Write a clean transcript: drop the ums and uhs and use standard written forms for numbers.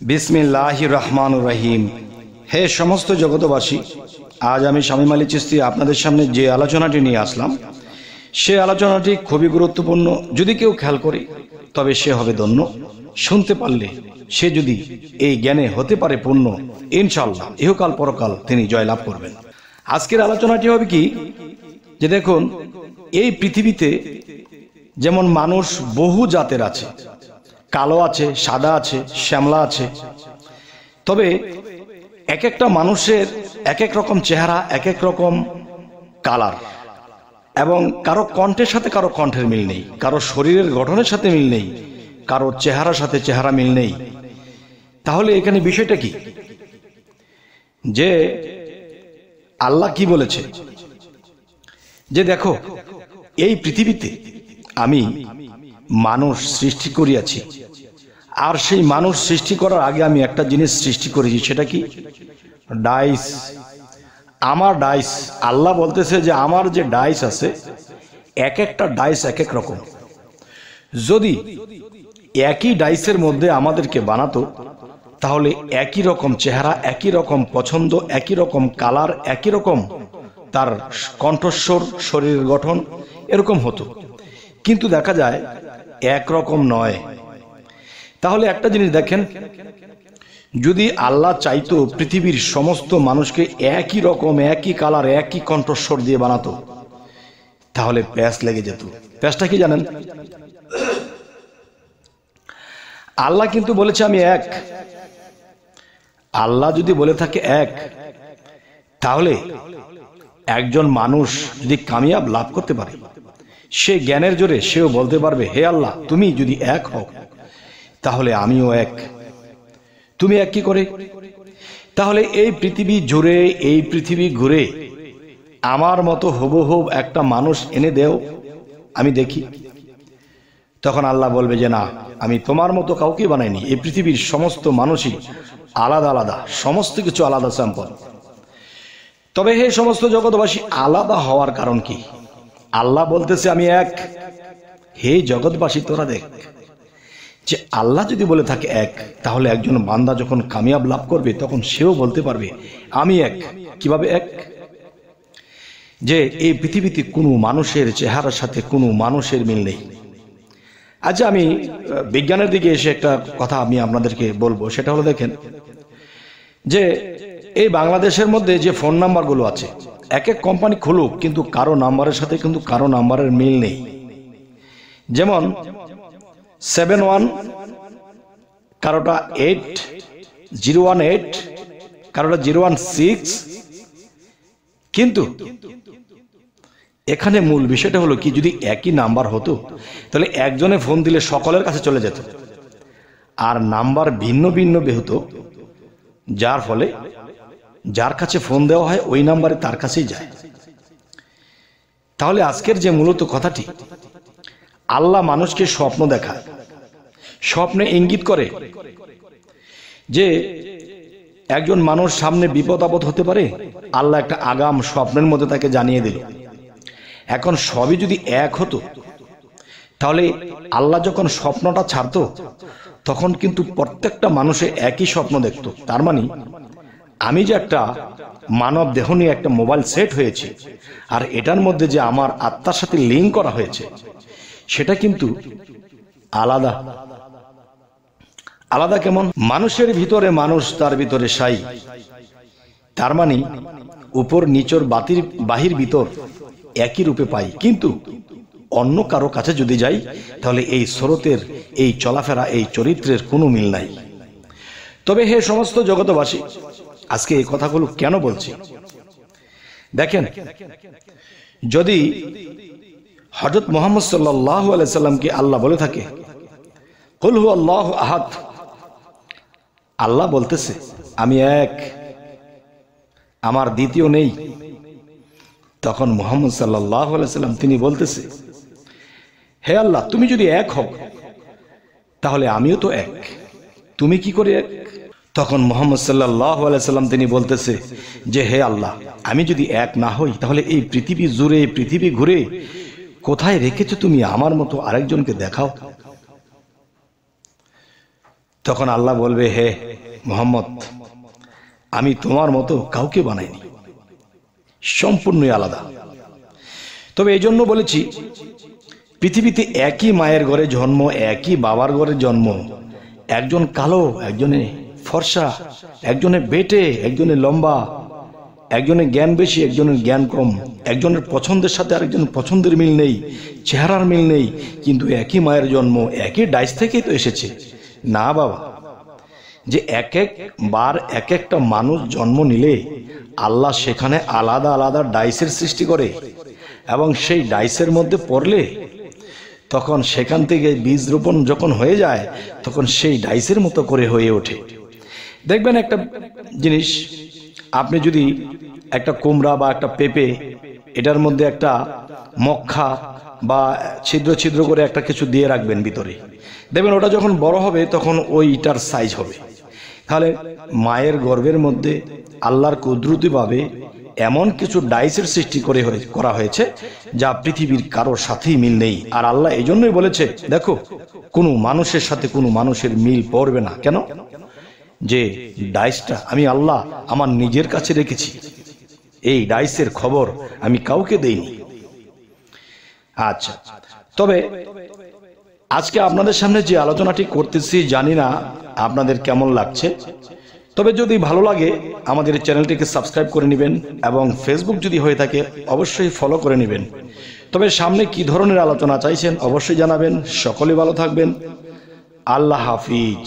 বিসমিল্লাহির রহমানির রহিম। হে সমস্ত জগতবাসী, আজ আমি শামীম আলী চিশতি আপনাদের সামনে যে আলোচনাটি নিয়ে আসলাম, সে আলোচনাটি খুবই গুরুত্বপূর্ণ। যদি কেউ খেয়াল করে তবে সে হবে ধন্য। শুনতে পারলে সে যদি এই জ্ঞানে হতে পারে পূর্ণ, ইনশাআল্লাহ ইহকাল পরকাল তিনি জয়লাভ করবেন। আজকের আলোচনাটি হবে কি, যে দেখুন, এই পৃথিবীতে যেমন মানুষ বহু জাতের আছে, কালো আছে, সাদা আছে, শ্যামলা আছে। তবে এক একটা মানুষের এক এক রকম চেহারা, এক এক রকম কালার, এবং কারো কণ্ঠের সাথে কারো কণ্ঠের মিল নেই, কারো শরীরের গঠনের সাথে মিল নেই, কারো চেহারার সাথে চেহারা মিল নেই। তাহলে এখানে বিষয়টা কি, যে আল্লাহ কি বলেছে, যে দেখো এই পৃথিবীতে আমি মানুষ সৃষ্টি করিয়াছি, আর সেই মানুষ সৃষ্টি করার আগে আমি একটা জিনিস সৃষ্টি করেছি। সেটা কি? ডাইস। আমার ডাইস, আল্লাহ বলতেছে যে আমার যে ডাইস আছে, এক একটা ডাইস এক এক রকম। যদি একই ডাইসের মধ্যে আমাদেরকে বানাতো, তাহলে একই রকম চেহারা, একই রকম পছন্দ, একই রকম কালার, একই রকম তার কণ্ঠস্বর, শরীরের গঠন এরকম হতো। কিন্তু দেখা যায় একরকম নয়। তাহলে একটা জিনিস দেখেন, যদি আল্লাহ চাইতো পৃথিবীর সমস্ত মানুষকে একই রকম, একই কালার, একই কণ্ঠস্বর দিয়ে বানাতো, তাহলে প্যাঁচ লেগে যেত। প্যাঁচটা কি জানেন? আল্লাহ কিন্তু বলেছে আমি এক। আল্লাহ যদি বলে থাকে এক, তাহলে একজন মানুষ যদি কামিয়াব লাভ করতে পারে, সে জ্ঞানের জোরে সেও বলতে পারবে, হে আল্লাহ, তুমি যদি এক হও তাহলে আমিও এক। তুমি এক কি করে? তাহলে এই পৃথিবী জুড়ে, এই পৃথিবী ঘুরে আমার মতো হুবহুব একটা মানুষ এনে দেও, আমি দেখি। তখন আল্লাহ বলবে যে না, আমি তোমার মতো কাউকে বানাইনি। এই পৃথিবীর সমস্ত মানুষই আলাদা আলাদা, সমস্ত কিছু আলাদা স্যাম্পল। তবে হে সমস্ত জগৎবাসী, আলাদা হওয়ার কারণ কি? আল্লাহ বলতেছে আমি এক। হে জগৎবাসী, তোরা দেখ, যে আল্লাহ যদি বলে থাকে এক, তাহলে একজন বান্দা যখন কামিয়াব লাভ করবে, তখন সেও বলতে পারবে আমি এক। কিভাবে এক? যে এই পৃথিবীতে কোনো মানুষের চেহারার সাথে কোনো মানুষের মিল নেই। আচ্ছা, আমি বিজ্ঞানের দিকে এসে একটা কথা আমি আপনাদেরকে বলবো। সেটা হলো, দেখেন যে এই বাংলাদেশের মধ্যে যে ফোন নাম্বারগুলো আছে, এক এক কোম্পানি খুলুক, কিন্তু কারো নাম্বারের সাথে কিন্তু কারো নাম্বারের মিল নেই। যেমন 71, কারোটা 8018, কারোটা 016। কিন্তু এখানে মূল বিষয়টা হলো কি, যদি একই নাম্বার হতো তাহলে একজনে ফোন দিলে সকলের কাছে চলে যেত, আর নাম্বার ভিন্ন ভিন্ন হতো, যার ফলে যার কাছে ফোন দেওয়া হয় ওই নাম্বারে তার কাছেই যায়। তাহলে আজকের যে মূলত কথাটি, আল্লাহ মানুষকে স্বপ্ন দেখায়, স্বপ্নে ইঙ্গিত করে যে একজন মানুষ সামনে বিপদ আপদ হতে পারে। আল্লাহ একটা আগাম স্বপ্নের মধ্যে তাকে জানিয়ে দিল। এখন সবই যদি এক হতো, তাহলে আল্লাহ যখন স্বপ্নটা ছাড়তো, তখন কিন্তু প্রত্যেকটা মানুষে একই স্বপ্ন দেখতো। তার মানে আমি যে একটা মানব দেহ নিয়ে একটা মোবাইল সেট হয়েছে, আর এটার মধ্যে যে আমার আত্মার সাথে লিঙ্ক করা হয়েছে, সেটা কিন্তু আলাদা। আলাদা কেমন? মানুষের ভিতরে মানুষ, তার ভিতরে সাই। তার মানে উপর নিচর বাহির ভিতর একই রূপে পাই। কিন্তু অন্য কারো কাছে যদি যাই, তাহলে এই স্রোতের, এই চলাফেরা, এই চরিত্রের কোনো মিল নাই। তবে হে সমস্ত জগতবাসী, আজকে এই কথাগুলো কেন বলছি? দেখেন, যদি হযরত মুহাম্মদ সাল্লাল্লাহু আলাইহি সাল্লামকে আল্লাহ বলে থাকে কুল হু আল্লাহু আহাদ, আল্লাহ বলতেছে আমি এক, আমার দ্বিতীয় নেই, তখন মুহাম্মদ সাল্লাল্লাহু আলাইহি সাল্লাম তিনি বলতেছে, হে আল্লাহ, তুমি যদি এক হও তাহলে আমিও তো এক, তুমি কি করে এক? তখন মুহাম্মদ সাল্লাল্লাহু আলাইহি সাল্লাম তিনি বলতেছে যে হে আল্লাহ, আমি যদি এক না হই, তাহলে এই পৃথিবী জুড়ে, পৃথিবী ঘুরে কোথায় রেখেছো তুমি আমার মতো আরেকজনকে দেখাও। তখন আল্লাহ বলবে, হে মোহাম্মদ, আমি তোমার মতো কাউকে বানাইনি, সম্পূর্ণই আলাদা। তবে এই জন্য বলেছি, পৃথিবীতে একই মায়ের ঘরে জন্ম, একই বাবার ঘরে জন্ম, একজন কালো, একজনে ফর্সা, একজনে বেটে, একজনে লম্বা, একজনের জ্ঞান বেশি, একজনের জ্ঞান কম, একজনের পছন্দের সাথে আরেকজনের পছন্দের মিল নেই, চেহারার মিল নেই, কিন্তু একই মায়ের জন্ম, একই ডাইস থেকেই তো এসেছে। না বাবা, যে এক একবার এক একটা মানুষ জন্ম নিলে আল্লাহ সেখানে আলাদা আলাদা ডাইসের সৃষ্টি করে, এবং সেই ডাইসের মধ্যে পড়লে তখন সেখান থেকে বীজ রোপণ যখন হয়ে যায়, তখন সেই ডাইসের মতো করে হয়ে ওঠে। দেখবেন একটা জিনিস, আপনি যদি একটা কুমড়া বা একটা পেঁপে, এটার মধ্যে একটা মক্খা বা ছিদ্র ছিদ্র করে একটা কিছু দিয়ে রাখবেন ভিতরে, দেখবেন ওটা যখন বড় হবে তখন ওইটার সাইজ হবে। তাহলে মায়ের গর্ভের মধ্যে আল্লাহর কুদরতিভাবে এমন কিছু ডাইসের সৃষ্টি করা হয়েছে যা পৃথিবীর কারোর সাথেই মিল নেই। আর আল্লাহ এই জন্যই বলেছে, দেখো, কোনো মানুষের সাথে কোনো মানুষের মিল পড়বে না। কেন? যে ডাইসটা আমি আল্লাহ আমার নিজের কাছে রেখেছি, এই ডাইসের খবর আমি কাউকে দেইনি। আচ্ছা, তবে আজকে আপনাদের সামনে যে আলোচনাটি করতেছি, জানি না আপনাদের কেমন লাগছে, তবে যদি ভালো লাগে আমাদের চ্যানেলটিকে সাবস্ক্রাইব করে নেবেন, এবং ফেসবুক যদি হয়ে থাকে অবশ্যই ফলো করে নেবেন। তবে সামনে কি ধরনের আলোচনা চাইছেন অবশ্যই জানাবেন। সকলে ভালো থাকবেন। আল্লাহ হাফিজ।